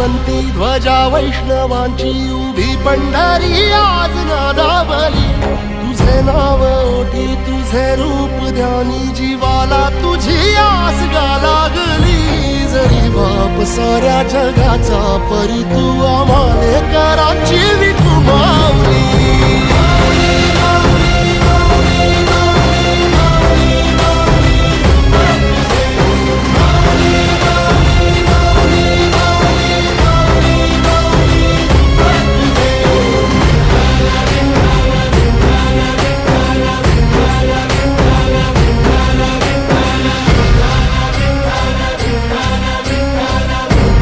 श्रीमंती ध्वजा वैष्णवांची उभी पंढरी आज नादावली। तुझे नाव ओठी तुझे रूप ध्यानी जीवाला तुझी आस गा लागली। जरी बाप साऱ्या जगाचा परी तू आम्हाले कराची विठू माऊली।